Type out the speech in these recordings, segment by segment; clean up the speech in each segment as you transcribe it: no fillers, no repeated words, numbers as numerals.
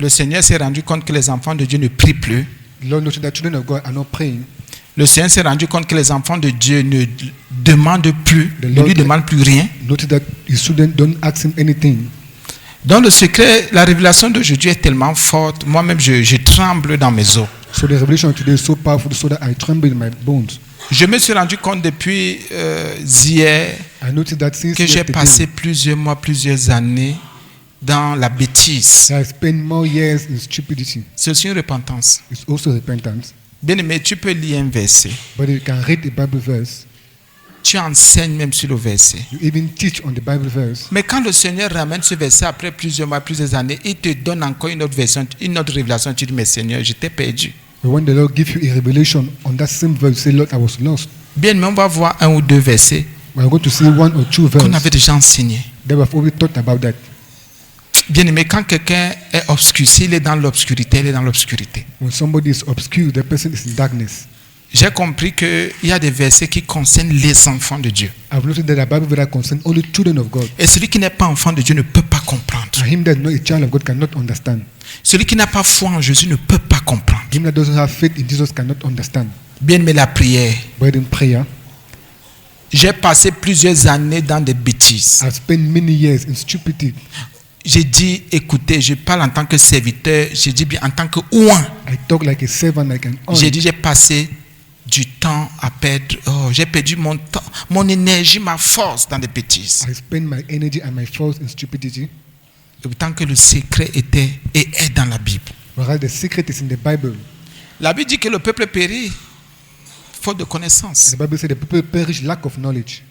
Le Seigneur s'est rendu compte que les enfants de Dieu ne prient plus. The Lord noted that children of God are not praying. Le Seigneur s'est rendu compte que les enfants de Dieu ne demandent plus, The ne Lord lui demandent plus rien. Noted that his children don't ask him anything. Dans le secret, la révélation d'aujourd'hui est tellement forte. Moi-même, je tremble dans mes os. So the revelation of today is so powerful, so that I tremble in my bones. Je me suis rendu compte depuis hier I noticed that since que j'ai yesterday, passé plusieurs mois, plusieurs années dans la bêtise. I spent more years in stupidity. C'est aussi une repentance. It's also repentance. Bien aimé, tu peux lire un verset. But you can read the Bible verse. Tu enseignes même sur le verset. You even teach on the Bible verse. Mais quand le Seigneur ramène ce verset après plusieurs mois, plusieurs années, il te donne encore une autre version, une autre révélation. Tu dis, mais Seigneur, j'étais perdu. But when the Lord gives you a revelation on that same verse, you say, Lord, I was lost. Bien aimé, on va voir un ou deux versets We are going to see one or two qu'on verses avait déjà enseignés. that we have already talked about that. Bien aimé, quand quelqu'un est obscurci, il est dans l'obscurité, il est dans l'obscurité. When somebody is obscure, the person is in darkness. J'ai compris qu'il y a des versets qui concernent les enfants de Dieu. I've noticed that the Bible verse concerns only children of God. Et celui qui n'est pas enfant de Dieu ne peut pas comprendre. And him that is not a child of God cannot understand. Celui qui n'a pas foi en Jésus ne peut pas comprendre. Him that doesn't have faith in Jesus cannot understand. Bien aimé, la prière. But in prayer, J'ai passé plusieurs années dans des bêtises. I've spent many years in stupidity. J'ai dit, écoutez, je parle en tant que serviteur, j'ai dit bien en tant que ouin. I talk like a servant, like an oil. J'ai dit, j'ai passé du temps à perdre. Oh, j'ai perdu mon temps, mon énergie, ma force dans des bêtises. I spend my energy and my force in stupidity. Et pourtant que le secret était et est dans la Bible. Whereas the secret is in the Bible. La Bible dit que le peuple périt faute de connaissance. The Bible says the people perish lack of knowledge.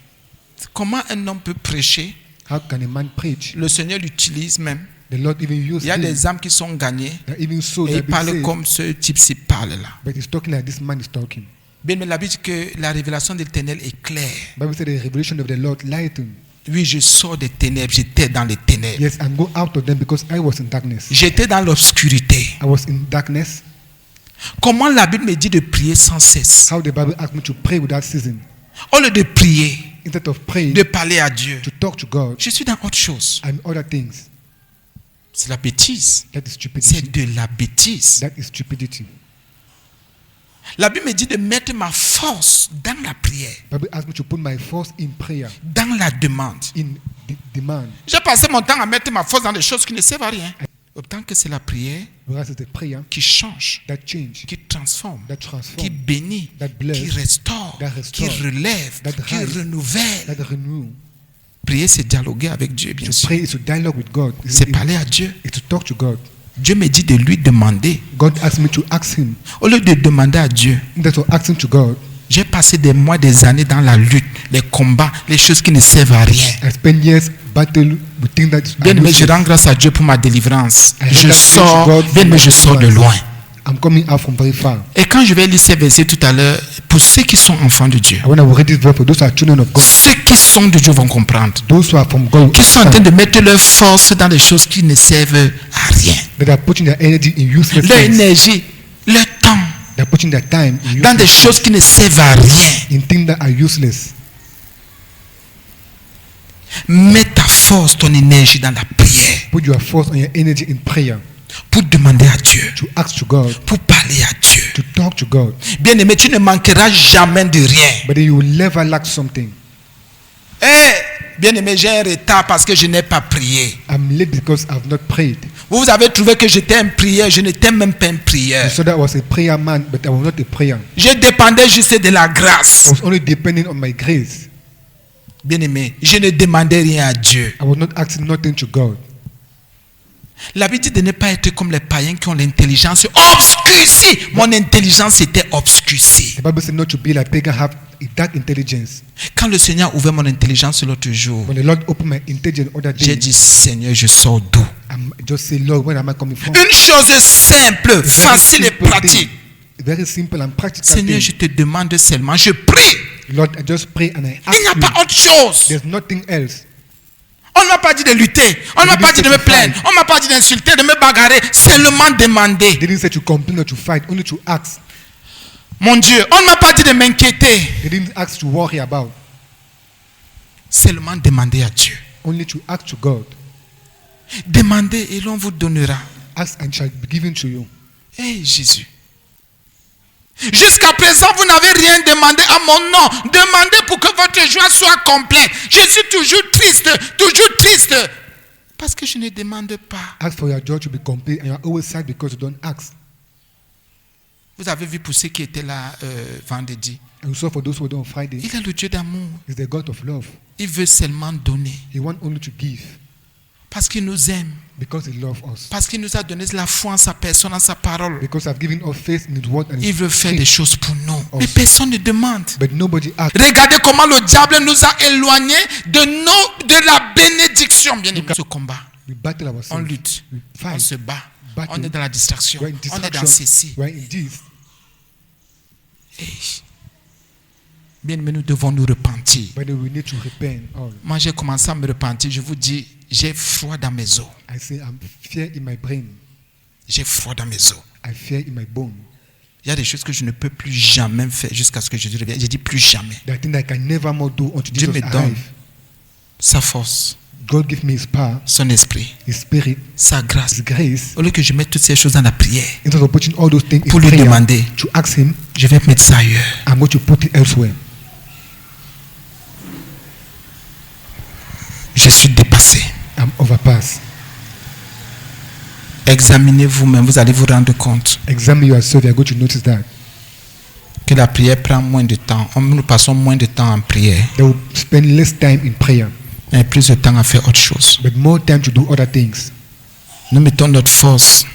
Comment un homme peut prêcher? How can a man preach? Le Seigneur l'utilise même. The Lord even used Il y a him. des âmes qui sont gagnées There are even souls et that il be parle saved. comme ce type-ci parle là. But he's talking like this man is talking. Bien, mais la Bible dit que la révélation de l'Éternel est claire. The Bible says the revelation of the Lord lightened. Oui, je sors des ténèbres, j'étais dans les ténèbres. Yes, I'm going out of them because I was in darkness. J'étais dans l'obscurité. I was in darkness. Comment la Bible me dit de prier sans cesse? How the Bible asked me to pray without ceasing. Au lieu de prier, Instead of praying, de parler à Dieu, to talk to God je suis dans autre chose. and other things. C'est la bêtise. That is C'est stupidity. de la bêtise. That is stupidity. La Bible me dit de mettre ma force dans la prière, The Bible asked me to put my force in prayer, dans la demande. in demand. J'ai passé mon temps à mettre ma force dans des choses qui ne servent à rien. Autant que c'est la prière Whereas it's the prayer qui change, that change, qui transforme, that qui transform, bénit, that bless, qui restaure, that qui restore, relève, that qui rise, renouvelle. that renew. Prier, c'est dialoguer avec Dieu, bien To sûr. pray is to dialogue with God. C'est parler à Dieu. It's to talk to God. Dieu me dit de lui demander. God asked me to ask him. Au lieu de demander à Dieu, Instead of asking to God, j'ai passé des mois, des années dans la lutte, les combats, les choses qui ne servent à rien. I spent years battle with things that Bien aimé, je useless. rends grâce à Dieu pour ma délivrance. I Je render thanks to sors, God bien for aimé, my je sors de deliverance. loin. I'm coming out from very far. Et quand je vais lire ces versets tout à l'heure, pour ceux qui sont enfants de Dieu, And when I will read this verse, for those who are children of God, ceux qui sont de Dieu vont comprendre. those who are from God, will Qui sont en train understand de mettre leur force dans des choses qui ne servent à rien. that they are putting their energy in useless Leur things. énergie, leur temps, They are putting their time in dans des useless choses qui ne servent à rien. in things that are useless. Mets ta force, ton énergie dans la prière Put your force and your energy in prayer, pour demander à Dieu, to ask to God, pour parler à Dieu. to talk to God. Bien aimé, tu ne manqueras jamais de rien. But then you will never lack something. Bien aimé, j'ai un retard parce que je n'ai pas prié. I'm late because I've not prayed. Vous avez trouvé que j'étais un prieur, je n'étais même pas un prieur. You saw that I was a prayer man, but I was not a prayer. Je dépendais juste de la I grâce. was only depending on my grace. Bien aimé, je ne demandais rien à Dieu. I was not asking nothing to God. La Bible dit de ne pas être comme les païens qui ont l'intelligence obscurcie. Mon intelligence était obscurcie. The Bible says not to be like pagan, have a dark intelligence. Quand le Seigneur a ouvert mon intelligence l'autre jour, When the Lord opened my intelligence the other j'ai day, dit, Seigneur, je sors d'où? I'm just say, Lord, where am I coming from? Une chose simple, Very facile et simple pratique. thing. Very simple and practical Seigneur, je thing. te demande seulement, je prie. Lord, I just pray and I ask Il n'y a you. pas autre chose. There's nothing else. On ne m'a pas dit de lutter. On ne m'a pas dit de me plaindre. On ne m'a pas dit d'insulter, de me bagarrer. Seulement demander. They didn't say to complain or to fight, only to ask. Mon Dieu, on ne m'a pas dit de m'inquiéter. They didn't ask to worry about, Seulement demander à Dieu. only to ask to God. Demandez et l'on vous donnera. Ask and it shall be given to you. Hey Jésus. Jusqu'à présent, vous n'avez rien demandé à mon nom. Demandez pour que votre joie soit complète. Je suis toujours triste, toujours triste. Parce que je ne demande pas. Ask for your joy to be complete, and you are always sad because you don't ask. Vous avez vu pour ceux qui étaient là vendredi. And you saw for those who were on Friday, Il est le Dieu d'amour. is the God of love. Il veut seulement donner. He wants only to give Parce qu'il nous aime. because He loves us. Parce qu'il nous a donné la foi en sa personne, en sa parole. Because I've given us faith in His word and Il His veut faire des truth. choses pour nous. Awesome. Mais personne ne demande. But nobody asks. Regardez comment le diable nous a éloignés de la bénédiction. Bien aimé, ce combat. We battle On ourselves. lutte. We On fight. se bat. Battle. On est dans la distraction. We're in On est dans distraction. ceci. We're in this. Hey. Bien aimé, nous devons nous repentir. But we need to repent all. Moi, j'ai commencé à me repentir. Je vous dis, j'ai froid dans mes os. I say I'm fear in my brain. J'ai froid dans mes os. I fear in my bone. Il y a des choses que je ne peux plus jamais faire jusqu'à ce que Jésus revienne. J'ai dit plus jamais. That thing I can never more do until Dieu Jesus me donne arrive. sa force, God give me His power, son esprit, His spirit, sa grâce. His grace. Au lieu que je mette toutes ces choses dans la prière, Instead of putting all those things in pour lui prayer, demander, to ask Him, je vais mettre ça ailleurs. I'm going to put it elsewhere. Je suis dépassé. I'm overpassed. Examinez vous-même, vous allez vous rendre compte Examine yourself. You're going to notice that que la prière prend moins de temps. Nous passons moins de temps en prière, they will spend less time in prayer, mais plus de temps à faire autre chose. but more time to do other things. Nous mettons notre force,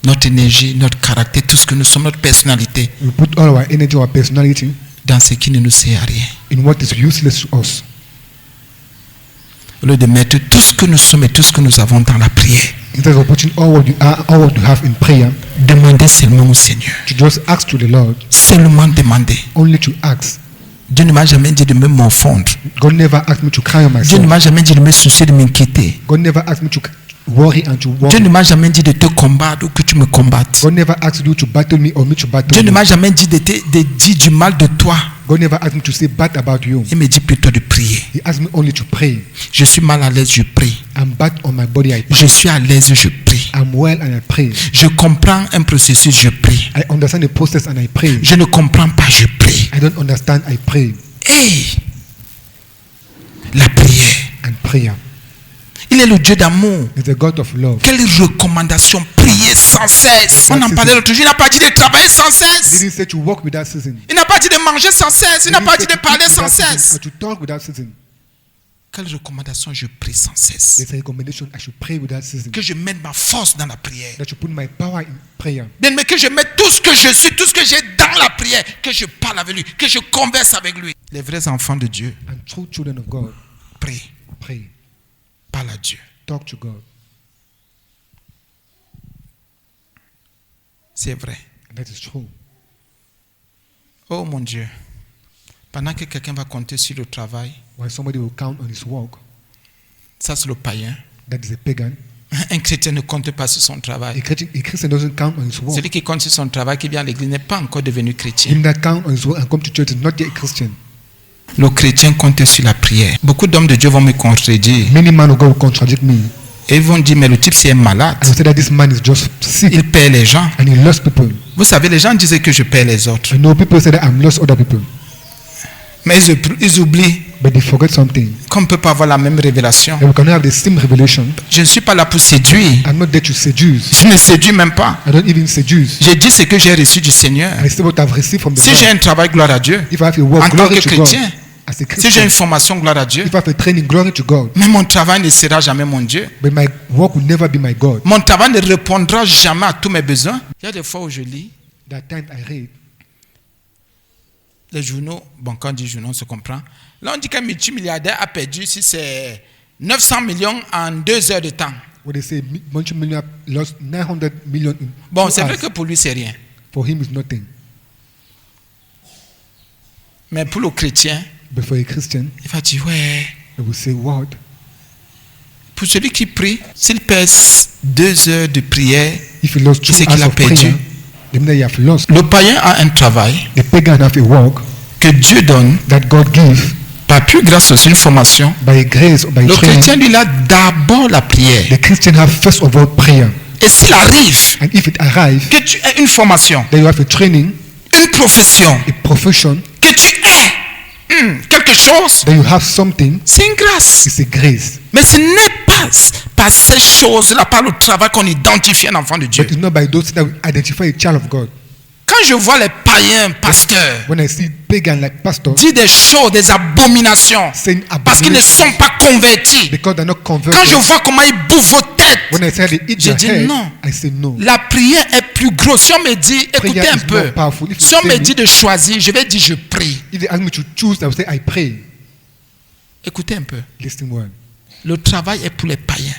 notre énergie, notre caractère, tout ce que nous sommes, notre personnalité, We put all our energy, our personality dans ce qui ne nous sert à rien. in what is useless to us. Au lieu de mettre tout ce que nous sommes et tout ce que nous avons dans la prière, Instead of putting all what you are, all what you have in prayer, demandez seulement au Seigneur. to just ask to the Lord, Seulement demander. only to ask. Dieu ne m'a jamais dit de me morfondre. God never asked me to cry on Dieu ne myself. m'a jamais dit de me soucier, de m'inquiéter. God never asked me to worry and to Dieu worry. ne m'a jamais dit de te combattre ou que tu me combattes. God never asked you to battle me or me to battle Dieu ne you. m'a jamais dit de dire du mal de toi. God never asked me to say bad about you. Il me dit plutôt de prier. He asked me only to pray. Je suis mal à l'aise, je prie. I'm bad on my body, I pray. Je suis à l'aise, je prie. I'm well and I pray. Je comprends un processus, je prie. I understand the process and I pray. Je ne comprends pas, je prie. I don't understand, I pray. Hey! La prière. And prayer Il est le Dieu d'amour. is the God of love. Quelle recommandation, prier sans cesse. On en parlait l'autre jour. Il n'a pas dit de travailler sans He cesse. didn't say to walk without ceasing. Il n'a pas dit de manger sans cesse. Il He n'a didn't pas say dit de to parler eat sans without ceasing cesse. or to talk without ceasing. Quelle recommandation, je prie sans cesse. There's a recommendation I should pray without ceasing. Que je mette ma force dans la prière. That you put my power in prayer. Bien, mais que je mette tout ce que je suis, tout ce que j'ai dans la prière. Que je parle avec lui, que je converse avec lui. Les vrais enfants de Dieu, And true children of God, prient, pray. parle à Dieu. Talk to God. C'est vrai. And that is true. Oh mon Dieu. Pendant que quelqu'un va compter sur le travail, While somebody will count on his work, ça c'est le païen. that is a pagan. Un chrétien ne compte pas sur son A travail. Christian doesn't count on his work. Celui qui compte sur son travail, qui vient à l'église, n'est pas encore devenu chrétien. Him that count on his work and come to church is not yet a Christian. Le chrétien compte sur la prière. Beaucoup d'hommes de Dieu vont me contredire. Many men of God will contradict me Et ils vont dire, mais le type c'est un malade. and say that this man is just sick Il perd les gens. and he lost people. Vous savez, les gens disaient que je perds les autres. I know people say that I'm lost other people, Mais ils oublient but they forget something. qu'on ne peut pas avoir la même révélation. That we cannot have the same revelation. Je ne suis pas là pour séduire. I'm not there to seduce. Je ne séduis même pas. I don't even seduce. J'ai dit ce que j'ai reçu du Seigneur. I say what I've received from the Si j'ai Lord. un travail, gloire à Dieu. If I have a work, En tant glory que to God. chrétien. As a Si j'ai Christian, une formation, gloire à Dieu. if I have a training, glory to God. Mais mon travail ne sera jamais mon Dieu. But my work will never be my God. Mon travail ne répondra jamais à tous mes besoins. Il y a des fois où je lis That time I read, les journaux. Bon, quand on dit journaux, on se comprend. Là, on dit qu'un multimilliardaire a perdu, si c'est 900 millions en 2 heures de temps. where they say multi-millionaire lost 900 million in Bon, 2 c'est vrai hours. que pour lui, c'est rien. For him, it's nothing. Mais pour le chrétien, But for a Christian, il va dire, ouais. they will say, what? Pour celui qui prie, s'il pèse 2 heures de prière, If he lost 2 C'est qu'il hours a of perdu. prayer, then you have lost. le païen a un travail The pagan have a work que Dieu donne, that God gives pas plus grâce aussi une formation. by grace or by Le training. chrétien, lui, il a d'abord la prière. The Christian have first of all prayer. Et s'il arrive And if it arrives, que tu aies une formation, that you have a training, une profession, a profession, que tu aies quelque chose, that you have something, c'est une grâce. it's a grace. Mais ce n'est pas par ces choses-là, par le travail qu'on identifie un enfant de Dieu. But it's not by those things that we identify a child of God. Quand je vois les païens pasteurs When I see pagan like pastors dire des choses, des abominations, saying parce qu'ils ne abominations sont pas convertis, because they're not quand converted, je vois comment ils bouffent vos têtes, when I say they eat je your dis head, non. I say no. La prière est plus grosse. Si on me dit, écoutez Prayer un is peu, more powerful. If you si on me tell dit me- de choisir, je vais dire je prie. If they ask me to choose, I will say I pray. Écoutez un peu. Listen well. Le travail est pour les païens.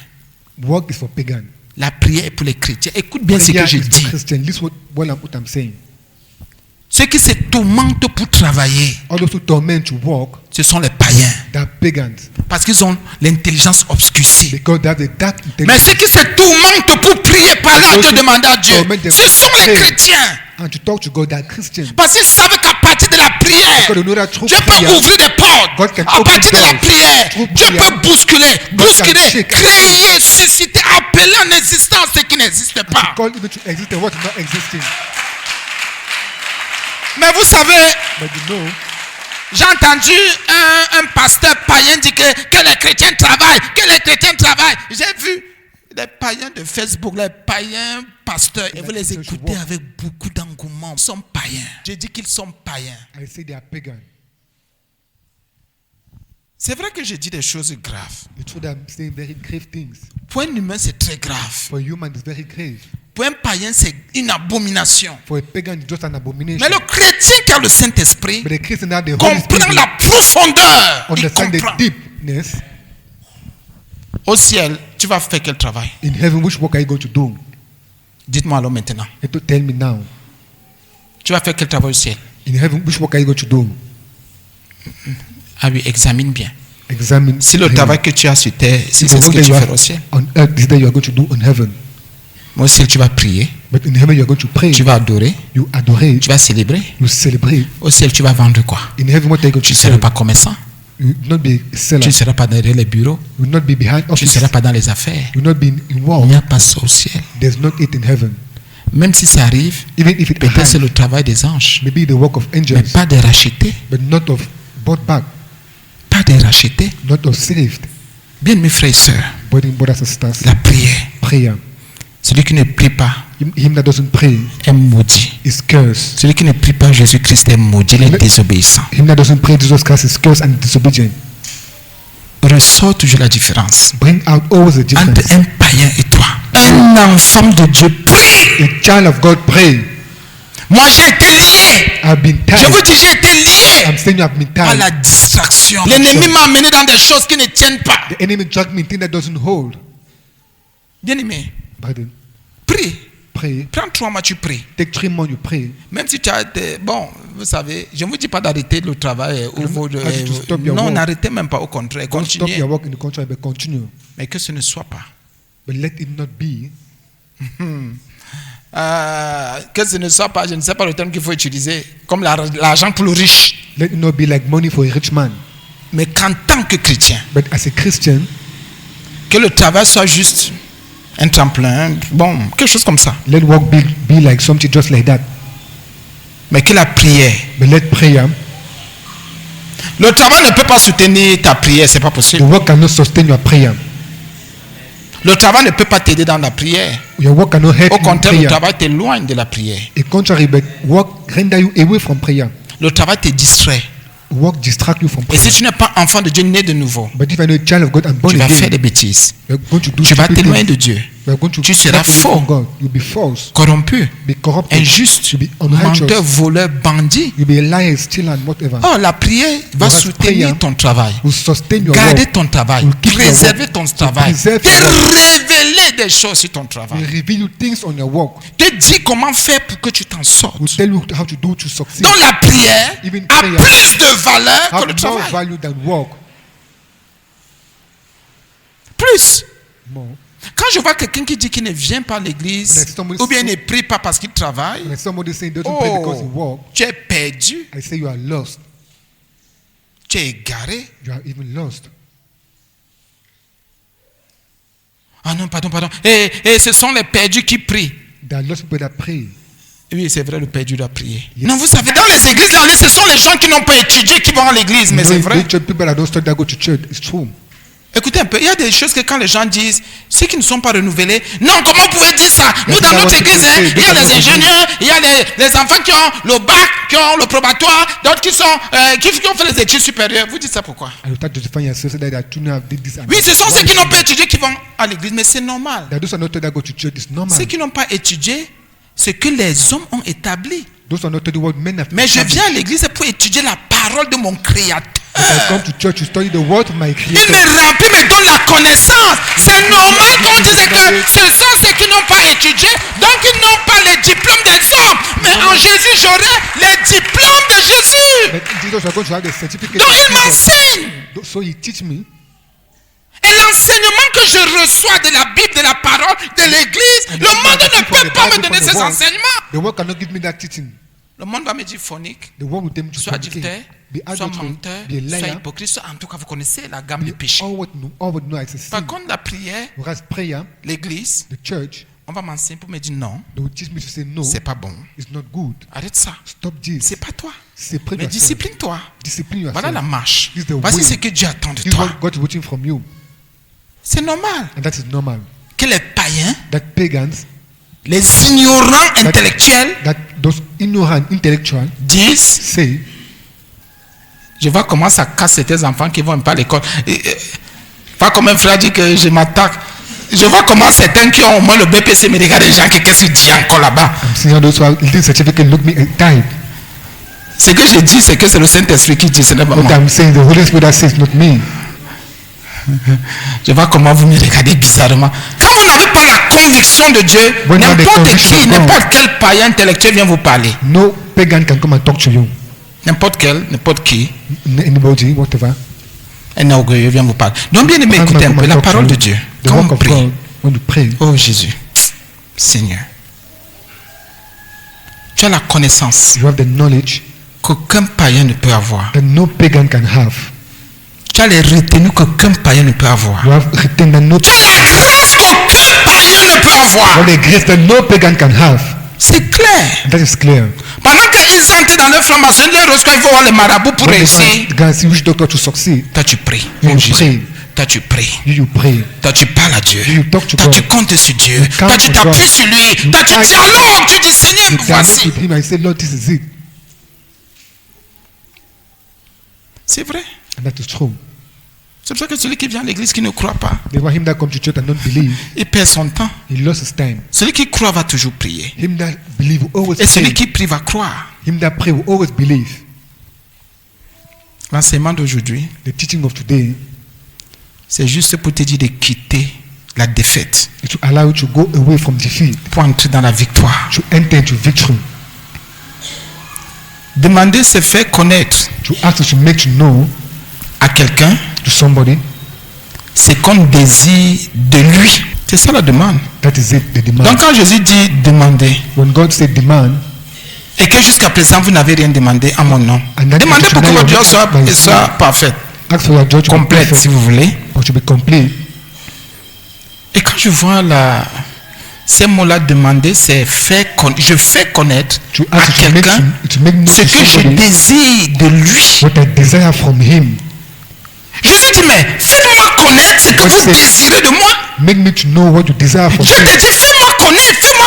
Work is for pagan. La prière est pour les chrétiens. Écoute bien ce Prayer que je is for dis. Christian. Listen what I'm saying. Ceux qui se tourmentent pour travailler, All those who torment to work, ce sont les païens. they are pagans Parce qu'ils ont l'intelligence obscurcie. because they have the dark Mais intelligence. ceux qui se tourmentent pour prier, parler à Those Dieu, who demander à Dieu, torment ce themselves sont to les pray. chrétiens. And to talk to God, they are Christians. Parce qu'ils savent qu'à partir de la prière, Because they know that through Dieu prayer, peut ouvrir des portes. God can À open partir de la doors. prière, Through Dieu prayer, peut bousculer, shake créer, susciter, appeler en existence ce qui n'existe pas. Call even to exist and what is not existing. Mais vous savez, But you know, j'ai entendu un pasteur païen dire que les chrétiens travaillent, que les chrétiens travaillent. J'ai vu les païens de Facebook, les païens pasteurs, et vous les écoutez avec beaucoup d'engouement. Ils sont païens. J'ai dit qu'ils sont païens. I say they are pagan. C'est vrai que je dis des choses graves. It's true that I'm saying very grave things. Pour un humain, c'est très grave. For a human, it's very grave. Pour un païen, c'est une abomination. For a pagan, it's just an abomination. Mais le chrétien qui a le Saint-Esprit But the Christian have the Holy comprend Spirit, la profondeur. Il understand the comprend. deepness. Au ciel, tu vas faire quel travail? In heaven, which work are you going to do? Dites-moi alors maintenant. You have to tell me now. Tu vas faire quel travail au ciel? In heaven, which work are you going to do? Ah oui, examine bien. Examine. Si le heaven. travail que tu as sur terre, si The c'est ce work que that tu you fais have au ciel, on earth is that you are going to do on heaven. au ciel tu vas prier, But in heaven, you are going to pray. tu vas adorer, You adore. tu vas célébrer. You celebrate. Au ciel tu vas vendre quoi? In heaven, what are you going Tu to ne seras sell? pas commerçant, You will not be a seller. tu ne seras pas derrière les bureaux, You will not be behind tu ne office. seras pas dans les affaires. You will not be in Il war. n'y a pas ça au ciel. There's not it in heaven. Même si ça arrive, Even if it peut-être c'est arrives, le travail des anges, maybe the work of mais angels, pas des rachetés, but not of bought back, pas des rachetés. not of saved. Bien mes frères et sœurs, Brothers and sisters, la prière, prayer. celui qui ne prie pas Him that doesn't pray est maudit. is cursed. Celui qui ne prie pas Jésus-Christ est maudit, il est désobéissant. Him that doesn't pray Jesus Christ is cursed and disobedient. Ressort toujours la différence Bring out always the entre difference. un païen et toi. Un enfant de Dieu prie. A child of God pray. Moi j'ai été lié. I've been Je vous tied. dis, j'ai été lié I'm saying you have been à la tied. distraction. L'ennemi m'a amené dans des choses qui ne tiennent pas. The enemy dragged me in things that doesn't hold. Bien aimé, Brethren, prie. pray. Prends 3 mois, tu pries. Take 3 months, you pray. Même si tu as été... Bon, vous savez, je ne vous dis pas d'arrêter le travail. Ou don't ask you to stop your non, work. n'arrêtez même pas, au contraire. Don't stop Continuez. your work in the contrary, but continue. Mais que ce ne soit pas. But let it not be. Que ce ne soit pas, je ne sais pas le terme qu'il faut utiliser, comme l'argent pour le riche. Let it not be like money for a rich man. Mais qu'en tant que chrétien, But as a Christian, que le travail soit juste un tremplin, bon, quelque chose comme ça. let work be like something just like that. Mais que la prière, But let prayer, le travail ne peut pas soutenir ta prière, c'est pas the possible. work cannot sustain your prayer. Le travail ne peut pas t'aider dans la prière. Your work cannot help Au you in contraire, le prayer. travail t'éloigne de la prière. A contrary, but work render you away from prayer. Le travail te distrait. Work distract you from Et prayer. si tu n'es pas enfant de Dieu né de nouveau, But if I know a child of God and born tu vas faire again, des bêtises. you're going to do Tu vas stupid t'éloigner things. de Dieu. You're going to Tu seras step away faux. from God. You'll be false. Corrompu, Be corrupted. injuste, You'll be unrighteous. menteur, voleur, bandit. You'll be a liar, stealer, and whatever. Oh, la prière va Whereas soutenir prayer ton travail. Will sustain your Garder work. ton travail. Will keep your Préserver work. ton travail. preserve Te your work. révéler des choses sur ton Will travail. reveal you things on your work. Te dire comment faire pour que tu t'en sortes. Will tell you how to do to succeed. Donc la prière Even a prayer plus de valeur que have le more travail. value than work. Plus. More. Quand je vois quelqu'un qui dit qu'il ne vient pas à When I l'église, see somebody ou bien il ne prie pas parce qu'il travaille, When somebody saying doesn't pray because he work, tu es perdu, I say you are lost. tu es égaré. You are even lost. Ah non, pardon. Et ce sont les perdus qui prient. There are lots of people that pray. Oui, c'est vrai, le perdu doit prier. Yes. Non, vous savez, dans les églises, là, ce sont les gens qui n'ont pas étudié qui vont à l'église, mais c'est vrai. People that don't study that go to church. It's true. Écoutez un peu, il y a des choses que quand les gens disent, ceux qui ne sont pas renouvelés, non, comment vous pouvez dire ça? Nous, dans notre église, hein, il y a des ingénieurs, il y a les enfants qui ont le bac, qui ont le probatoire, d'autres qui ont fait les études supérieures. Vous dites ça pourquoi? And you start justifying yourself so that you have did this. Oui, ce sont ceux qui n'ont pas étudié qui vont à l'église, mais c'est normal. That those are not that go to church. It's normal. Ceux qui n'ont pas étudié, ce que les hommes ont établi. Those are not what men have. Mais je viens à l'église pour étudier la parole de mon Créateur. I come to church to study the word of my Il Creator. me remplit, me donne la connaissance. C'est normal qu'on dise que ce sont ceux qui n'ont pas étudié, donc ils n'ont pas les diplômes des hommes. Mais en Jésus, j'aurai les diplômes de Jésus. But in Jesus, we are going to have the certificate. Donc of il Jesus. m'enseigne. So he teach me. Et l'enseignement que je reçois de la Bible, de la parole, de l'Église, le monde ne peut pas me donner ces enseignements. The world cannot give me that teaching. Le monde va me dire phonique, The world will tell me to soit adultère, be soit adultery, menteur, be a soit liar. hypocrite, soit en tout cas vous connaissez la gamme du péché. All what know is a sin. Par contre, la prière, Whereas prayer, l'Église, the church, on va m'enseigner pour me dire non, they will teach me to say no. c'est pas bon. It's not good. Arrête ça. Stop this. C'est pas toi. C'est près de Mais yourself. discipline-toi. Discipline yourself. Voilà la marche. This is the Voici way. ce que Dieu attend de This is toi. what God is waiting from you. C'est normal And that is normal. que les païens, That pagans, les ignorants intellectuels that those ignorant intellectuals disent, say, je vois comment ça casse tes enfants qui vont pas à l'école. Pas comme un frère dit que je m'attaque. Je vois comment certains qui ont au moins le BPC me regardent les gens qui qu'est-ce qu'ils disent encore là-bas. I'm seeing those who have this certificate look me and type. Ce que je dis, c'est que c'est le Saint-Esprit qui dit, ce n'est pas What moi. I'm saying, the Holy Spirit that says, not me. Je vois comment vous me regardez bizarrement. Quand vous n'avez pas la conviction de Dieu, When you have the n'importe conviction qui, of God. n'importe quel païen intellectuel vient vous parler. No pagan can come and talk to you. N'importe qui, Anybody, whatever. un orgueilleux vient vous parler. Donc bien aimé, Can écoutez un come peu and la talk to parole you. de Dieu. The Quand work on of prie, God, when you pray, oh Jésus, Seigneur, tu as la connaissance you have the knowledge qu'aucun païen ne peut avoir. that no pagan can have. Tu as les retenues qu'aucun païen ne peut avoir. You have written that no Tu as la grâce qu'aucun païen ne peut avoir. all the grace that no pagan can have. C'est clair. And that is clear. Pendant qu'ils entrent dans leur franc-maçonnerie, ils reçoivent qu'il faut voir les marabouts pour When réussir. the guy see which doctor to succeed, Toi, tu pries. You Oh, Jésus. pray. Toi, tu pries. you pray. Toi, tu parles à Dieu. You talk to Toi, God. tu comptes sur Dieu. You Toi, count tu to t'appuies God. sur lui. You Toi, tu fight. dialogues. Tu dis, Seigneur, You dialogue voici. with him and say, Lord, this is it. C'est vrai. And that is true. C'est pour ça que celui qui vient à l'église qui ne croit pas, There were him that come to church and don't believe. il perd son temps. He lost his time. Celui qui croit va toujours prier. Him that believe will always Et celui pray. qui prie va croire. Him that pray will always believe. L'enseignement d'aujourd'hui, The teaching of today c'est juste pour te dire de quitter la défaite is to allow you to go away from defeat, pour entrer dans la victoire. to enter into victory, Demander se faire connaître to ask you to make you know à quelqu'un to somebody. ce qu'on désire de lui. C'est ça la demande. That is it, the demand. Donc quand Jésus dit demander, When God said demand, et que jusqu'à présent vous n'avez rien demandé à mon nom, And that demandez is pour que tonight votre your joie by soit parfaite, ask for your joy to be complète si perfect, vous voulez. or to be complete. Et quand je vois ces mots-là demander, c'est je fais connaître To à ask you quelqu'un to make know ce to que je somebody désire de lui. what I desire from him. Jésus dit, mais faites-moi connaître ce que God vous said, désirez de moi. Make me to know what you desire from Dieu te me. dit, fais-moi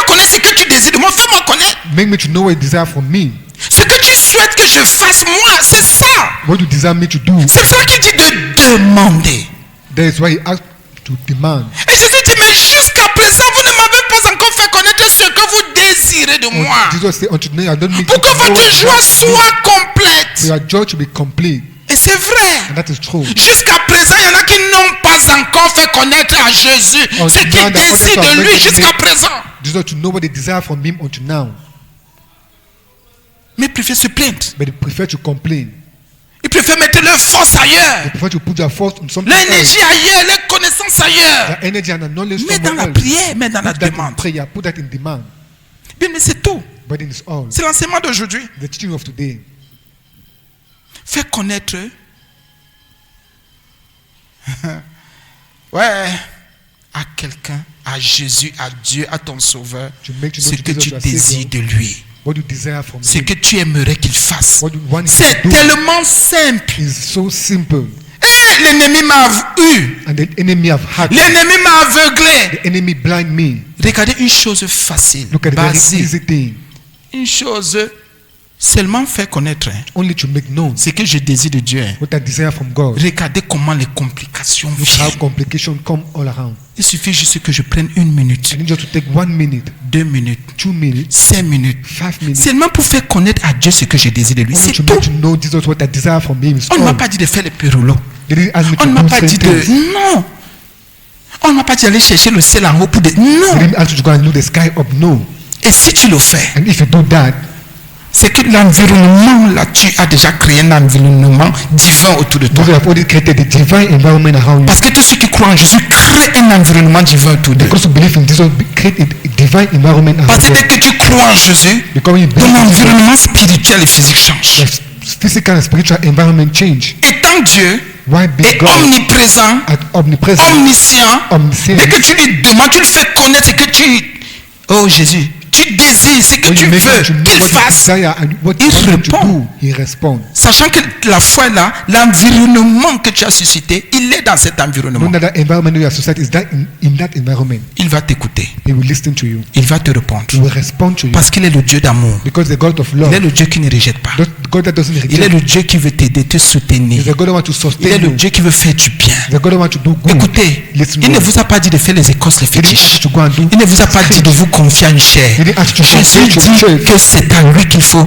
connaître ce que tu désires de moi, fais-moi connaître. Make me to know what you desire from me. Ce que tu souhaites que je fasse moi, c'est ça. What you desire me to do. C'est pour ça qu'il dit de demander. That is why he asked to demand. Et Jésus dit, mais jusqu'à présent, vous ne m'avez pas encore fait connaître ce que vous désirez de moi. Jesus said, unto me, I don't make Pour you que to know what votre you joie desire from me. soit For complète. your joy to be complete. Et c'est vrai. And that is true. Jusqu'à présent, il y en a qui n'ont pas encore fait connaître à Jésus Oh, ce now qu'ils that désirent others de have lui made jusqu'à it- présent. Jesus to know what they desire from him until now. Mais ils préfèrent se plaindre. But they prefer to complain. Ils préfèrent mettre leur force They ailleurs, prefer to put their force on something leur else. énergie ailleurs, leur connaissance ailleurs. Their energy and their knowledge Mais dans somewhere la else. prière, mais dans la Put that in demande. prayer, put that in demand. Bien, mais c'est tout. But in it's all. C'est l'enseignement d'aujourd'hui. The teaching of today. Faire connaître. Ouais. à quelqu'un, à Jésus, à Dieu, à ton Sauveur, to make you ce know que Jesus tu your désires Savior, de lui, what you desire from ce him. que tu aimerais qu'il fasse. What you want him C'est to do tellement simple. is so simple. Et l'ennemi m'a eu. And the enemy have had me. L'ennemi m'a aveuglé. The enemy blind me. Regardez une chose facile, Look at the very basique, easy thing. une chose seulement faire connaître Only to make known ce que je désire de Dieu. what I desire from God. Regardez comment les complications Look how viennent. complications come all around. Il suffit juste que je prenne 1 minute, I need you to take 1 minute, 2 minutes, 2 minutes, 5 minutes. 5 minutes. Seulement pour faire connaître à Dieu ce que je désire de lui. Only C'est to tout. make you know Jesus what I desire from him is On ne m'a all. pas dit de faire les péroulots. They didn't ask me On to ne m'a do pas dit certain de... things. Non. On ne m'a pas dit d'aller chercher le ciel en haut pour de... They Non. didn't ask you to go and do the sky up. No. Et si tu le fais, And if you do that, c'est que l'environnement là, tu as déjà créé un environnement divin autour de toi. because you have already created the divine environment around you. Parce que tous ceux qui croient en Jésus créent un environnement divin autour d'eux. Because you believe in Jesus, create a divine environment Parce around que you. dès que tu crois en Jésus, Because you ton believe in Jesus, environnement spirituel et physique change. your physical and spiritual environment change. Étant Dieu Why be est God omniprésent, at omnipresent, omniscient, omniscient? dès que tu lui demandes, tu lui fais connaître ce que tu... Oh Jésus, tu désires, ce que When tu you make him to veux know qu'il what you fasse. desire and what you Il want him to répond. do, he responds. Sachant que la foi est là, l'environnement que tu as suscité, il est dans cet No environnement. matter environment you are society is that in that environment, Il va t'écouter, he will listen to you. il va te répondre. He will respond to you. Parce qu'il est le Dieu d'amour. Because the God of Il love, est le Dieu qui ne rejette pas. the God that doesn't Il est reject, le Dieu qui veut t'aider, te is soutenir. the God that wants to Il est sustain le you. Dieu qui veut faire du bien. The God that wants to do good. Écoutez, Listen il ne well. vous a pas dit de faire les écoles, les He didn't ask fétiches. you to go and do. Il ne vous a pas dit de vous confier à une chair. He didn't ask you to Jésus confier to dit church. que c'est à lui qu'il faut...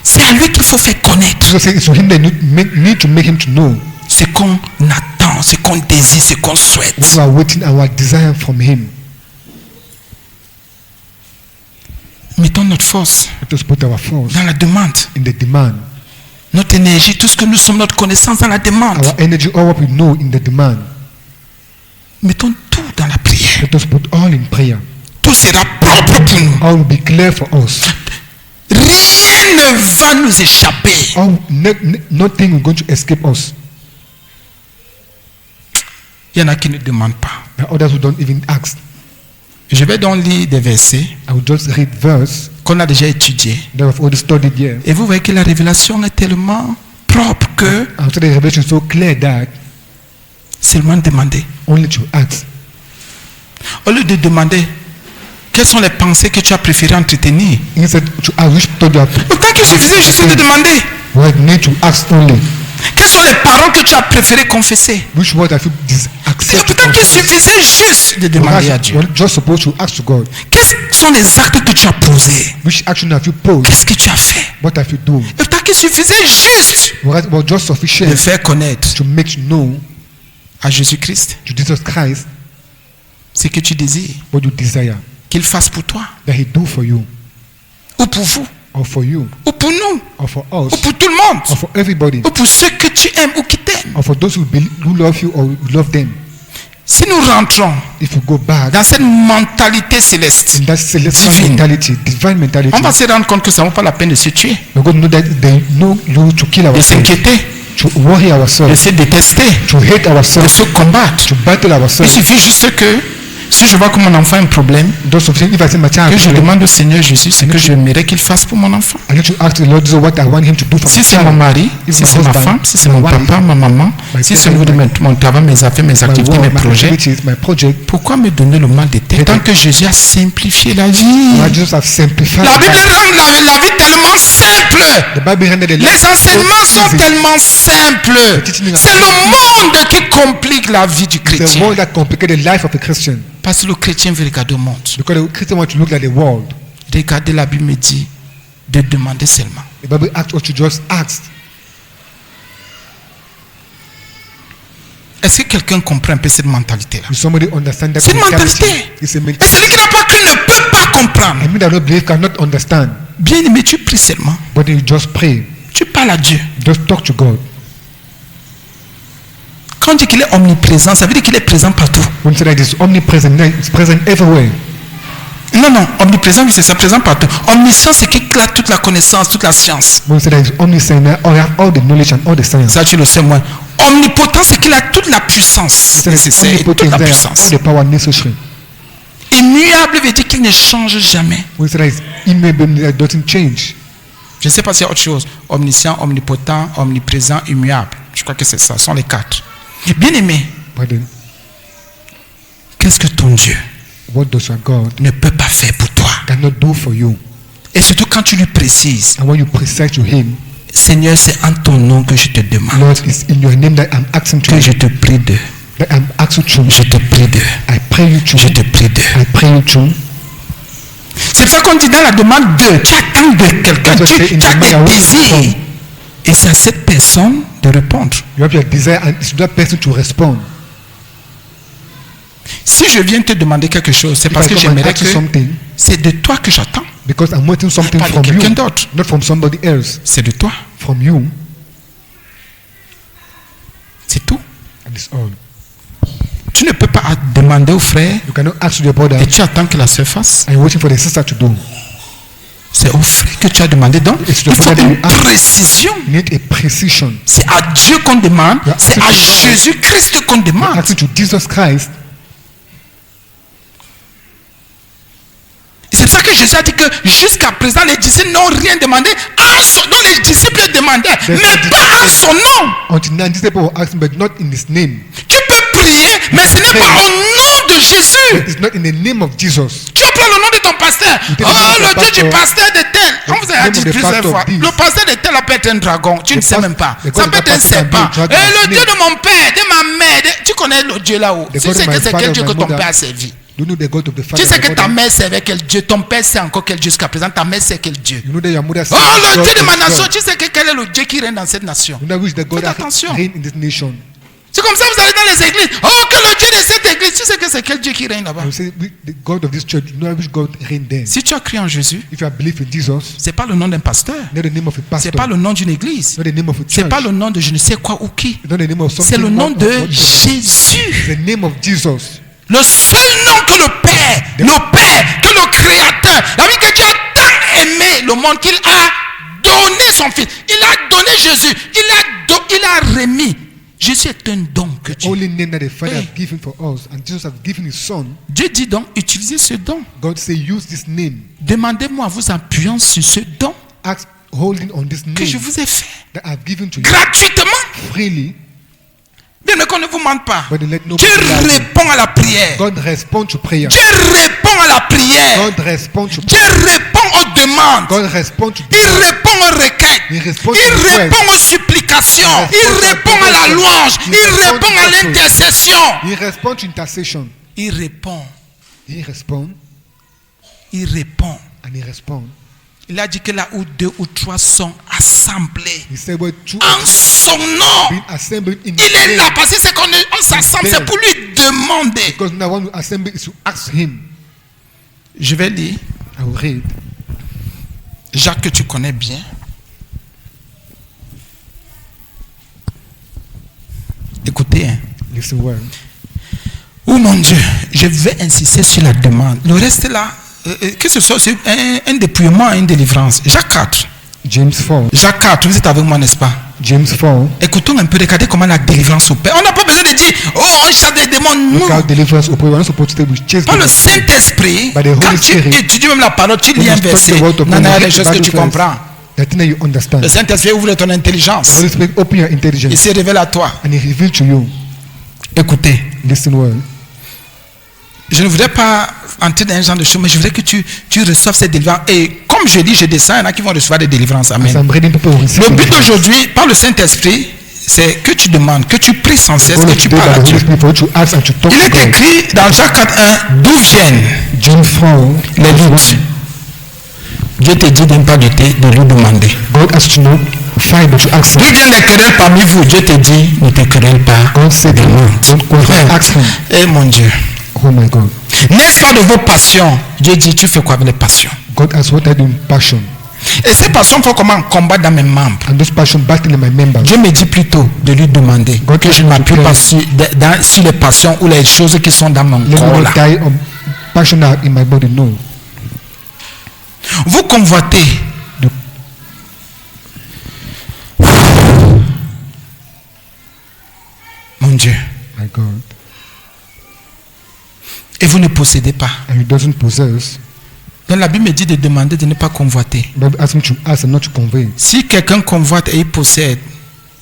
C'est à lui qu'il faut faire connaître Jesus said it's to him that need to make him to know ce qu'on attend, ce qu'on désire, ce qu'on souhaite. what we are waiting our desire from him. Mettons notre force Let us put our force dans la demande. in the demand. Notre énergie, tout ce que nous sommes, notre connaissance dans la demande. Our energy, all what we know in the demand. Mettons tout dans la prière. Let us put all in prayer. Tout sera propre pour nous. All will be clear for us. Rien ne va nous échapper. All, nothing is going to escape us. Il y en a qui ne demandent pas. There are others who don't even ask. Je vais donc lire des versets I will just read verse qu'on a déjà étudiés. that I've already studied here. Et vous voyez que la révélation est tellement propre que After the revelation is so clear that seulement demander. only to ask. Au lieu de demander, quelles sont les pensées que tu as préféré entretenir? Instead to ask which thought you have, Autant qu'il suffisait juste de demander. we need to ask only. Quelles sont les paroles que tu as préféré confesser? Which word have you accepted? Autant qu'il suffisait juste de demander à Dieu. We're just supposed to ask to God. Quels sont les actes que tu as posés? Which action have you posed? Qu'est-ce que tu as fait? What have you done? Autant qu'il suffisait juste We're just de sufficient faire connaître to make you know à Jésus-Christ to Jesus Christ ce que tu désires what you desire qu'il fasse pour toi, that He do for you, ou pour vous, or for you, ou pour nous, or for ou us, pour tout le monde, or for everybody, ou pour ceux que tu aimes ou qui t'aiment. or for those who love you or who love them. Si nous rentrons If you go back dans cette mentalité céleste, in that celestial Divine. mentality, divine mentality, on va se rendre compte que ça ne vaut pas la peine de se tuer, we're going to know that they know you to kill de ourselves, s'inquiéter, to worry de ourselves, se détester, to hate de ourselves, se combattre. to battle Il ourselves. suffit juste que si je vois que mon enfant a un problème, Those of if I say my child, que je demande au Seigneur Jésus ce que j'aimerais qu'il fasse pour mon enfant. I need to ask the Lord Jesus what I want Him to do for Si my c'est child. mon mari, If si my c'est ma husband, femme, si c'est my mon wife, papa, ma maman, my si c'est parents, au niveau de mon travail, mes affaires, mes my activités, mes work, my projets, activities, my project. pourquoi me donner le mal de tête tant que Jésus a simplifié la vie? Lord Jesus have simplified. La Bible life. rend la vie tellement simple. The Bible rendered the Les life enseignements so sont easy. tellement simples. teaching C'est le monde qui complique la vie du It's the chrétien. world that complicated the life of a Christian. Parce que le chrétien veut regarder au monde. Because the Christian want to look like the world. Regardez, la Bible me dit de demander seulement. The Bible asks us to just ask. Est-ce que quelqu'un comprend un peu cette mentalité-là? Will somebody understand that C'est une mentality? mentalité. It's a Et mentality. celui qui n'a pas cru ne peut pas comprendre. I mean that don't believe cannot understand. Bien aimé, tu pries seulement. But you just pray. Tu parles à Dieu. Just talk to God. Quand on dit qu'il est omniprésent, ça veut dire qu'il est présent partout. When you say that it's omnipresent, it's present everywhere. Non, non, omniprésent, oui, c'est ça, présent partout. Omniscient, c'est qu'il a toute la connaissance, toute la science. When you say that it's omniscient, or have all the knowledge and all the science. Ça, tu le sais, moi. Omnipotent, c'est qu'il a toute la puissance nécessaire, et toute la All puissance. the power necessary. Immuable veut dire qu'il ne change jamais. We say that it's immutable, that doesn't change. Je ne sais pas s'il y a autre chose. Omniscient, omnipotent, omniprésent, immuable. Je crois que c'est ça. Ce sont les 4. Bien aimé, But then, qu'est-ce que ton Dieu what does your God ne peut pas faire pour toi? cannot do for you? Et surtout quand tu lui précises, And when you precise to Him, Seigneur, c'est en ton nom que je te demande, Lord, it's in your name that I'm asking to que je you, te prie de, that I'm asking to je you. te prie de, I pray you to, je te prie de. I pray you to. C'est pour ça qu'on dit dans la demande de, tu attends de quelqu'un, That's why tu in the as matter des what you désirs. want. Et c'est à cette personne de répondre. You have your desire and it's to that person to respond. Si je viens te demander quelque chose, c'est If parce I que come and j'aimerais ask you que something, c'est de toi que j'attends. because I'm waiting something Pas de from you, quelqu'un d'autre. not from somebody else, C'est de toi. from you, C'est tout. and it's all. Tu ne peux pas demander au frère You cannot ask your brother et tu attends que la sœur fasse. and you're waiting for the sister to do. C'est au frère que tu as demandé. Donc, It's il the faut brother une you ask. précision. You need a precision. C'est à Dieu qu'on demande. Yeah, C'est à asking to God. Jésus-Christ qu'on You're demande. asking to Jesus Christ. Et c'est pour ça que Jésus a dit que jusqu'à présent, les disciples n'ont rien demandé en son nom. Les disciples demandaient, There's mais no pas en son nom. Until now, these people were asking, but not in His name. Tu peux prier, mais ce n'est pas au nom de Jésus. It's not in the name of Jesus. Tu prends le nom de ton pasteur. You take Oh, the name of le your Dieu du pastor. pasteur de tel. On vous a name dit of the plusieurs pastor fois. of this. Le pasteur de tel peut être un dragon. Tu ne sais même pas. the Ça God peut of être un that pastor can be serpent. a dragon, Et a le Dieu snake. de mon père, de ma mère. Tu connais le Dieu là-haut. The Tu God sais of que my c'est father, quel Dieu my que ton mother. père a servi. You know the God of the Father. Tu sais and que the ta mother. mère servait quel Dieu. Ton père sait encore quel Dieu jusqu'à présent. Ta mère sait quel Dieu. You know that your mother Oh, serves le God Dieu de ma as nation. God. Tu sais que quel est le Dieu qui règne dans cette nation. You know which the God Faites that attention. reign in this nation. C'est comme ça que vous allez dans les églises. Oh, que le Dieu de cette église. Tu sais que c'est quel Dieu qui règne là-bas. And you say, the God of this church, you know which God reign there. Si tu as cru en Jésus, If you have believed in Jesus, c'est pas le nom d'un pasteur. not the name of a C'est pastor, pas le nom d'une église. not the name of a C'est church, pas le nom de je ne sais quoi ou qui. not the name of something. C'est le nom de whatever. Jésus. The name of Jesus. Le seul nom que le Père, que le Créateur, la vie que Dieu a tant aimé le monde qu'il a donné son Fils. Il a donné Jésus. Il a remis. Jésus est un don que Dieu. Only name that the Father Hey. has given for us, and Jesus has given His Son. Dieu dit donc, utilisez ce don. God say, use this name. Demandez-moi en vous appuyant sur ce don Ask, holding on this que je name vous ai fait that I've given to you gratuitement. freely. Bien, mais qu'on ne vous mente pas. But let nobody Dieu lie. répond à la prière. God responds to prayer. Dieu répond à la prière. God responds to Dieu répond aux demandes. God responds to Il répond aux requêtes. He responds Il to requests. répond aux supplications. He Il responds to répond à la adoration. louange. He Il responds répond to à worship. l'intercession. He responds to intercession. Il répond. He responds Il répond. and he responds. Il a dit que là où 2 ou 3 sont assemblés He said, well, two en son nom, being assembled in il His est là name. parce que c'est qu'on on s'assemble, c'est pour lui demander. Because now when we assemble is to ask Him. Je vais lire I will read. Jacques que tu connais bien. Écoutez, hein. Listen well. Oh mon Dieu, je vais insister sur la demande. Le reste là, que ce soit c'est un dépouillement, une délivrance. Jacques 4. James 4. Jacques 4, vous êtes avec moi, n'est-ce pas? James 4. Écoutons un peu, regardez comment la délivrance opère. On n'a pas besoin de dire, oh, on chasse des démons. Look Non. how deliverance operates. We're not supposed to chase Par le them. Saint-Esprit, By the Holy quand tu Spirit, étudies même la parole, tu When lis un you study verset, the word of non, God, non, you les read the choses que Bible tu verse. comprends. The thing that you understand. Le Saint-Esprit ouvre ton The intelligence. Holy Spirit open your Il intelligence se révèle à toi. and He reveals to you. Écoutez, Listen well. je ne voudrais pas entrer dans un genre de choses, mais je voudrais que tu reçoives cette délivrance. Et comme je dis, je descends, il y en a qui vont recevoir des délivrances. As Amen. I'm reading, people will receive Le but deliverance. d'aujourd'hui, par le Saint-Esprit, c'est que tu demandes, que tu pries sans cesse, All que of tu today parles by à the Dieu. Holy Spirit for you to ask and to talk Il to est God. écrit dans Jacques 4.1, d'où viennent James 4. les luttes. Dieu te dit de ne pas de lui demander. God asks you to find but to ask D'où Him. viennent les querelles parmi vous? Dieu te dit, ne te querelle pas. God said, don't go and ask Him. Eh mon Dieu. Oh my God. N'est-ce pas de vos passions? Dieu dit, tu fais quoi avec les passions? God asks, what are you in passion? Et ces passions font comment? Combat dans mes membres. And those passion battle in my members. Dieu me dit plutôt de lui demander God que je ne asks m'appuie you to pas pray. sur les passions ou les choses qui sont dans mon Let me corps not là. die of passion out in my body. No. Vous convoitez. God. Et vous ne possédez pas. And he doesn't possess. Donc la Bible me dit de demander de ne pas convoiter. Bible asks me to ask and not to convey. Si quelqu'un convoite et il possède,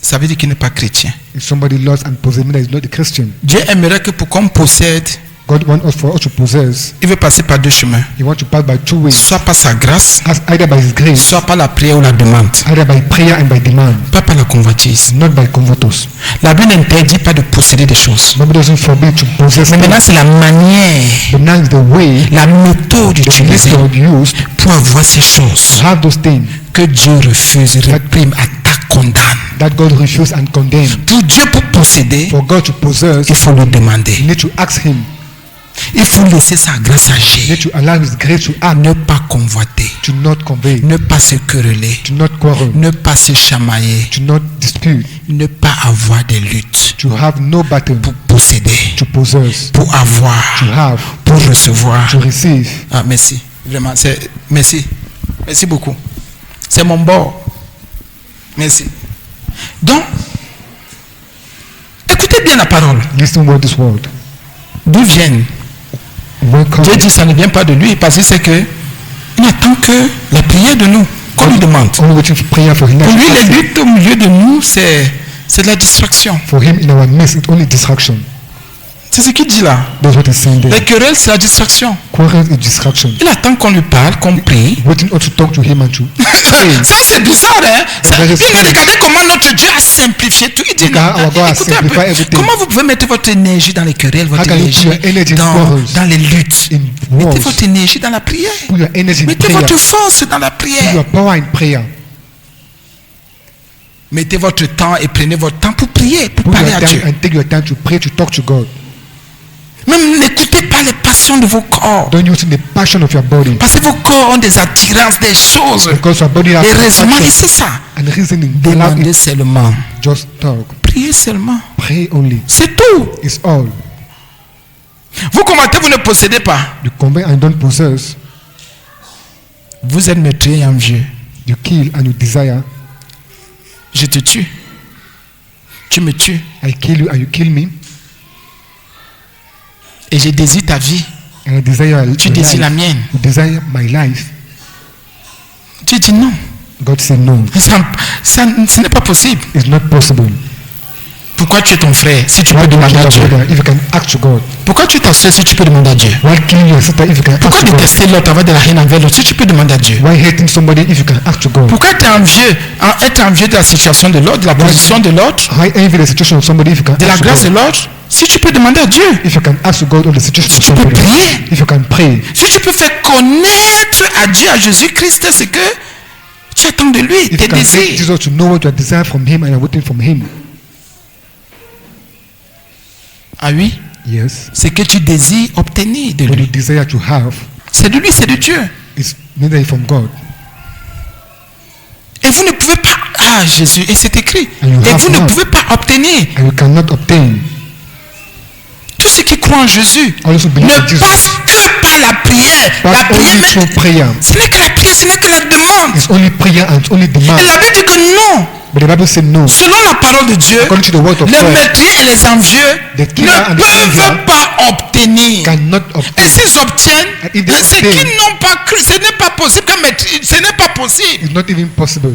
ça veut dire qu'il n'est pas chrétien. If somebody lost and possesses, that is not a Christian. Dieu aimerait que pour qu'on possède, God wants us for us to possess. il veut passer par deux chemins. He wants to pass by two ways. Soit par sa grâce, Either by his grace, soit par la prière ou la demande. either by prayer and by demand, Pas par la convoitise. not by convertos. La Bible n'interdit pas de posséder des choses. Bible doesn't forbid to possess. Mais maintenant, c'est la manière, But now is the way, la méthode the utilisée method used pour avoir ces choses to have those things que Dieu refuse, réprime, attaque, condamne. that God refuses and condemns. Pour Dieu, pour posséder, For God to possess, il faut le you demander. need to ask him. Il faut laisser sa grâce You agir. need to allow his grace to act, Ne pas convoiter, to not convey, ne pas se quereller, to not quarrel, ne pas se chamailler, to not dispute, ne pas avoir des luttes to have no battle, pour posséder, to possess, pour avoir, to have, pour recevoir. to receive. Ah, merci. Vraiment, merci. Merci beaucoup. C'est mon bord. Merci. Donc, écoutez bien la parole. Listen what this word. D'où viennent? Where comes Dieu dit que ça ne vient pas de lui parce que c'est que il n'attend que la prière de nous qu'on lui demande. only waiting for prayer for him. Pour lui, les luttes au milieu de nous, c'est de la distraction. For him in our midst, it's only distraction. C'est ce qu'il dit là. That's what he's saying there. Les querelles, c'est la distraction. Quarrel is distraction. Il attend qu'on lui parle, qu'on prie. Waiting to talk to him and to pray. Ça, c'est bizarre, hein? very Bien, strange. regardez comment notre Dieu a simplifié tout. Il dit, Look how our God has écoutez un peu, simplified everything. comment vous pouvez mettre votre énergie dans les querelles, votre How can you énergie put your energy in dans quarrels, les luttes? in Mettez wars? votre énergie dans la prière. Put your energy in Mettez prayer. votre force dans la Put prière. your power in prayer. Mettez votre temps et prenez votre temps pour prier, pour Put parler your à time Dieu. and take your time to pray, to talk to God. Même n'écoutez pas les passions de vos corps. Don't use the passion of your body. Parce que vos corps ont des attirances, des choses, Because your body has des raisonnements. Et passion c'est ça. and reasoning. Allow Demandez it. seulement. Just talk. Priez seulement. Pray only. C'est tout. It's all. Vous combattez, vous ne possédez pas. You convey and don't possess. Vous êtes meurtrier et envieux. You kill and you desire. Je te tue. Tu me tues. I kill you and you kill me. Et je désire ta vie. And I desire Tu your désires la life. mienne. You desire my life. Dieu dit non. God said no. Ce n'est pas possible. It's not possible. Pourquoi tu es ton frère si tu Why peux do you demander kill à your Dieu? brother if you can ask to God? Pourquoi tu t'assois si tu peux demander à Dieu? Why killing your sister if you can Pourquoi ask to God? détester l'autre, avoir de la haine envers l'autre si tu peux demander à Dieu? Why hating somebody if you can ask to God? Pourquoi être envieux de la situation de l'autre, de la position de l'autre, Why envy the situation of somebody if you can de la ask to grâce de God? l'autre, si tu peux demander à Dieu? If you can ask to God on the situation of Si tu peux somebody, prier, if you can pray, si tu peux faire connaître à Dieu, à Jésus-Christ, ce que tu attends de lui, if tes you can make désirs. Jesus to know what you desire from Him and you're waiting from Him. Ah oui, Yes. ce que tu désires obtenir de What you lui. desire to have C'est de lui, c'est de Dieu. is neither from God. Et vous ne pouvez pas, ah Jésus, et c'est écrit, And you et have vous ne not. pouvez pas obtenir. And you cannot obtain. Tous ceux qui croient en Jésus Also ne believe in Jesus. passent que par la prière. But La prière, only through prayer. ce n'est que la prière, ce n'est que la demande. It's only prayer and it's only Et demand. la Bible dit que non. But the Bible said no. Selon la parole de Dieu, According to the word of les God, meurtriers et les envieux the killer ne and the envier peuvent pas obtenir. cannot Et obtain. s'ils obtiennent, And if they c'est obtain, qu'ils n'ont pas cru. Ce n'est pas possible que ce n'est pas possible. It's not even possible.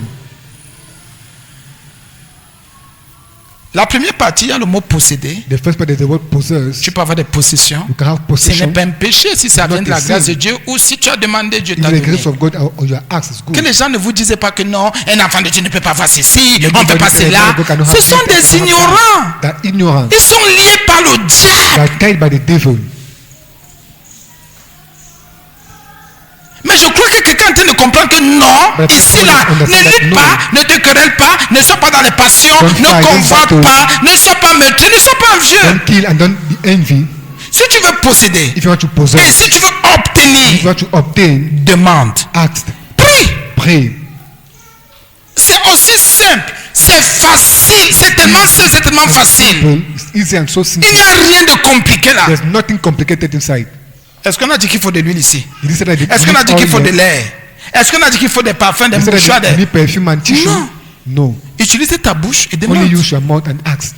La première partie, il y a le mot posséder. The first part is the word possess. Tu peux avoir des possessions. You can have Ce n'est possession. pas un péché si ça It's vient not de la a grâce sin. de Dieu ou si tu as demandé, Dieu If t'a the donné. grace of God or your acts is Que good. les gens ne vous disent pas que non, un enfant de Dieu ne peut pas faire ceci, on ne peut Everybody pas cela. God cannot Ce have sont faith, des cannot have ignorants. faith. They're ignorant. Ils sont liés par le diable. They're tied by the devil. Mais je crois que quelqu'un est en train de comprendre que non, But ici là, people ne understand that lutte no. pas, ne te querelle pas, ne sois pas dans les passions, Don't ne fight, don't convoite battle. pas, ne sois pas meurtrier, ne sois pas envieux. Don't kill and don't be envy. Si tu veux posséder, If you want to et possess, si tu veux if you obtenir, want to obtain, demande, ask, prie. pray. C'est aussi simple, c'est facile, c'est tellement simple, c'est tellement facile. Simple. It's easy and so simple. Il n'y a rien de compliqué là. There's nothing complicated inside. Est-ce qu'on a dit qu'il faut de l'huile ici? It is said that Est-ce qu'on a dit qu'il faut de l'air? Est-ce qu'on a dit qu'il faut des parfums, des mouchoirs? you need perfume and tissue? Non. No. Utilise ta bouche et Only demande. use your mouth and ask.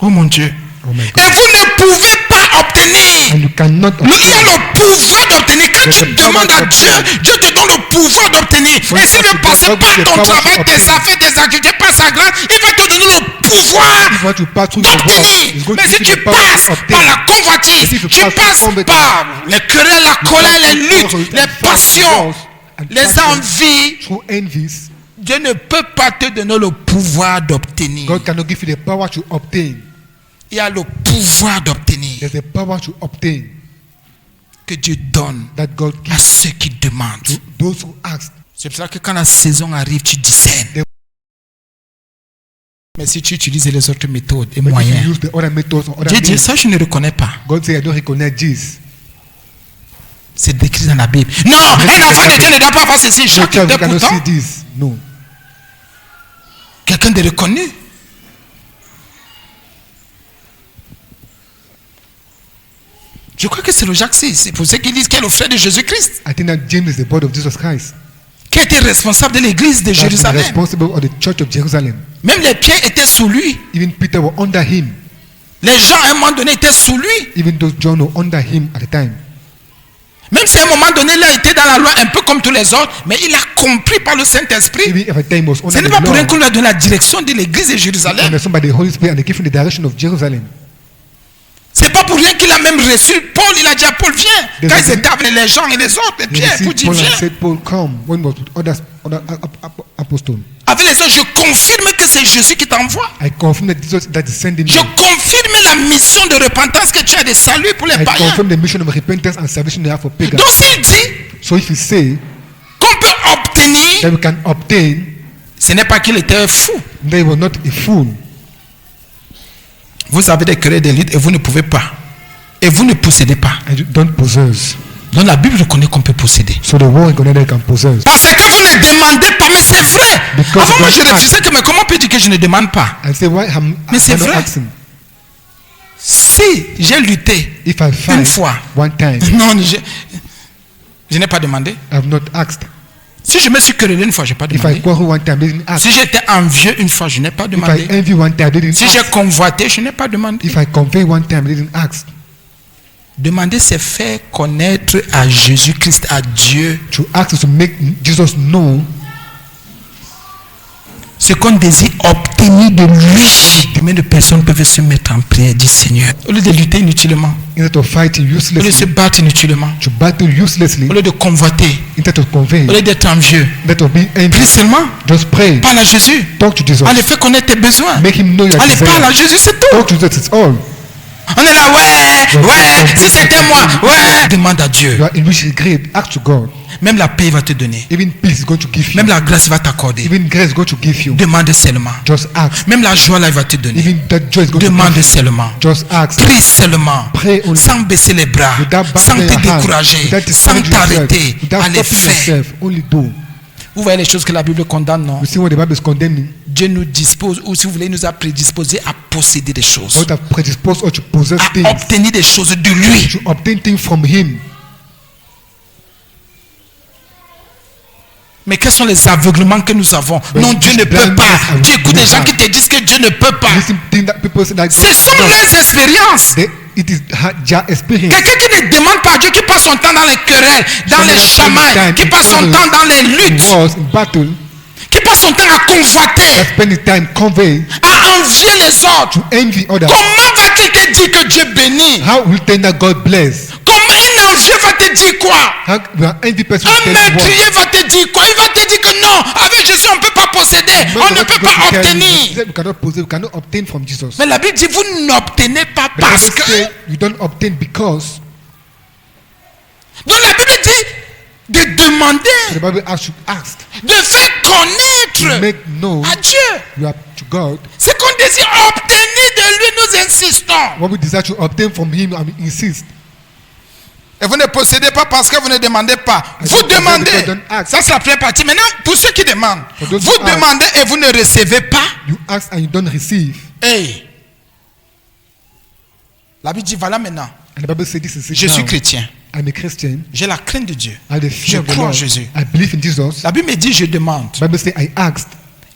Oh mon Dieu. Oh my Et God. vous ne pouvez pas obtenir. And you cannot Il y a obtain. le pouvoir d'obtenir. Quand There's tu the power demandes à to Dieu, obtain. Dieu te donne le pouvoir d'obtenir. When Et you s'il ask ne God, passe God pas gives the ton power to travail, tes obtain. affaires, tes activités, pas sa grâce, il va te donner le pouvoir If you want to pass through your work, d'obtenir. it's going Mais to si give tu you the power passes to par obtain. la convoitise, If you tu pass passes through par les querelles, la colère, les luttes, les passions, les envies, through envies, Dieu ne peut pas te donner le pouvoir d'obtenir. God cannot give you the power to obtain. Il y a le pouvoir d'obtenir There's a power to obtain que Dieu donne that God à gives ceux qui demandent. to those who ask. C'est pour ça que quand la saison arrive, tu discernes. Mais si tu utilises les autres méthodes et But if moyens, you use the other methods or other Dieu dit means, ça, je ne reconnais pas. God say, I don't recognize this. C'est décrit dans la Bible. Non, un enfant de Dieu ne doit pas faire ceci. No Chaque child de cannot pourtant, see this. No. quelqu'un de reconnu. Je crois que c'est le Jacques 6. C'est pour ceux qui disent qu'il est le frère de Jésus-Christ, I think that James is the brother of Jesus Christ. qui était responsable de l'église de That's Jérusalem. responsible of the church of Jerusalem. Même les pieds étaient sous lui. Even Peter were under him. Les gens à un moment donné étaient sous lui. Even though John were under him at the time. Même si à un moment donné, il a été dans la loi un peu comme tous les autres, mais il a compris par le Saint-Esprit. Even at the time he was Ce under n'est the pas pour rien law. qu'on lui a donné la direction de l'église de Jérusalem. Understood by the Holy Spirit and they gave him the direction of Jerusalem. C'est pas pour rien qu'il a même reçu Paul. Il a dit à Paul, viens. Des Quand ils amis- étaient avec les gens et les autres, et They Pierre, pour received dire, Paul and viens. said, Paul, come. When he was with other apostles. Avec les autres, je confirme que c'est Jésus qui t'envoie. I confirm that Jesus that is sending Je me. confirme la mission de repentance que tu as de salut pour les I païens. confirm the mission of repentance and salvation they have for pagans. Donc s'il dit So if you say qu'on peut obtenir, that we can obtain, ce n'est pas qu'il était fou. they were not a fool. Vous avez des querelles de lutte et vous ne pouvez pas. Et vous ne possédez pas. And you don't possess. Donc la Bible reconnaît qu'on peut posséder. So the world can possess. Parce que vous ne demandez pas, mais c'est vrai. Because Avant moi God je refusais que, mais comment on peut dire que je ne demande pas? And say, why am Mais c'est I not vrai. asking? Si j'ai lutté If I fight fois. one time, non, je n'ai pas demandé. I have not asked. Si je me suis querellé une fois, je n'ai pas If I demandé. quarrel one time, they didn't ask. Si j'étais envieux une fois, je n'ai pas If I demandé. envy one time, they didn't Si j'ai ask. convoité, je n'ai pas demandé. If I convey one time, they didn't ask. Demander, c'est faire connaître à Jésus-Christ, à Dieu, To ask is to make Jesus know ce qu'on désire obtenir de lui. Combien de personnes peuvent se mettre en prière, dit Seigneur, au lieu de lutter inutilement, instead of fighting au lieu de se uselessly, battre inutilement, to battle uselessly, au lieu de convoiter, instead of convey, au lieu d'être envieux, instead of being prie angry, seulement, just pray. parle à Jésus. Talk to Jesus. Allez, fais connaître tes besoins. Make him know your Allez, parle à desire. Jésus, c'est tout. Talk to Jesus, it's all. On est là, ouais, si c'était moi, ouais. Demande à Dieu. You are in which grade, ask to God. Même la paix va te donner. Even peace is going to give you. Même la grâce va t'accorder. Even grace is going to give you. Demande seulement. Just ask. Même la joie là, il va te donner. Even that joy is going to Demande give you. seulement. Just ask. Prie seulement. Pray only. Sans baisser les bras. Without Sans bowing te your hands, décourager. without Sans discouraging t'arrêter. yourself, without Allez stopping faire. yourself, only do. Vous voyez les choses que la Bible condamne, non? You see what the Bible is condemning? Dieu nous dispose, ou si vous voulez, il nous a prédisposé à posséder des choses. God have predisposed us to possess À things, obtenir des choses de lui. to obtain things from Him. Mais quels sont les aveuglements que nous avons? Non, Dieu ne peut pas. Tu écoutes des gens qui te disent que Dieu ne peut pas. Listen, things that people say that Ce sont leurs expériences. it is their experience. Quelqu'un qui ne demande pas à Dieu, qui passe son temps dans les querelles, dans les chamailles, qui passe son temps dans les luttes, Wars in battle, qui passe son temps à convoiter, that spend his time convey à envier les autres. to envy others. Comment va-t-il te dire que Dieu bénit? How will then that God bless? Comment un envieux va te dire quoi? How will an envy person Un tell you what? meurtrier va te dire quoi? Il va te dire que non, avec Jésus on ne peut pas posséder, on ne peut pas obtenir. We cannot possess, we cannot obtain from Jesus. Mais la Bible dit vous n'obtenez pas But the parce Bible que. say you don't obtain because Donc la Bible dit de demander, the Bible asks you ask de faire to connaître make known à Dieu you are to God ce qu'on désire obtenir de lui. Nous insistons. what we desire to obtain from Him and we insist. Et vous ne possédez pas parce que vous ne demandez pas. Vous don't demandez. don't ask. Ça, c'est la première partie. Maintenant, pour ceux qui demandent, For those vous who ask. demandez et vous ne recevez pas. You ask and you don't receive. Hey. La Bible dit voilà maintenant. And the Bible says this is it Je suis now. chrétien. I'm a Christian. J'ai la crainte de Dieu. I have the Je fear of the crois en Lord. Jésus. I believe in Jesus. La Bible me dit je demande The Bible says I asked.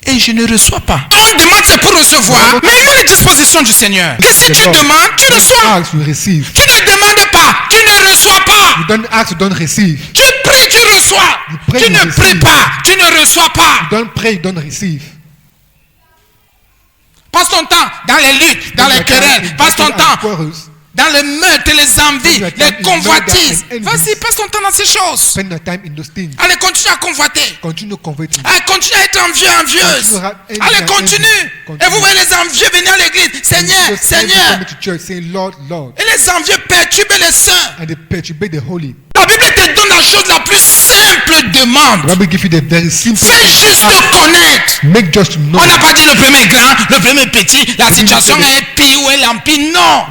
et je ne reçois pas. On demande c'est pour recevoir. Mais nous les dispositions du Seigneur. Que si The tu Lord. demandes, tu reçois. Ask, you receive. Tu ne demandes pas, tu ne reçois pas. You don't ask, you don't receive. Tu pries, tu reçois. You pray, Tu you ne receive. pries pas, tu ne reçois pas. You don't pray, you don't receive. Passe ton temps dans les luttes, dans les querelles. Passe ton temps dans les meurtres, les envies, les convoitises. Vas-y, passe ton temps dans ces choses. Spend your time in those things. Allez, continue à convoiter. Continue converting. Allez, continue à être envieux, envieuse. Allez, continue. Et vous voyez les envieux venir à l'église. Seigneur, Just Seigneur. coming to church saying, Lord, Lord. Et les envieux perturbent les saints. And they perturb the holy. La Bible te donne la chose la plus simple demande. The Bible give you the very simple C'est thing. juste connaître. Make just to know. On n'a pas dit le premier est grand, le premier petit, la situation est pire ou elle empire. Non.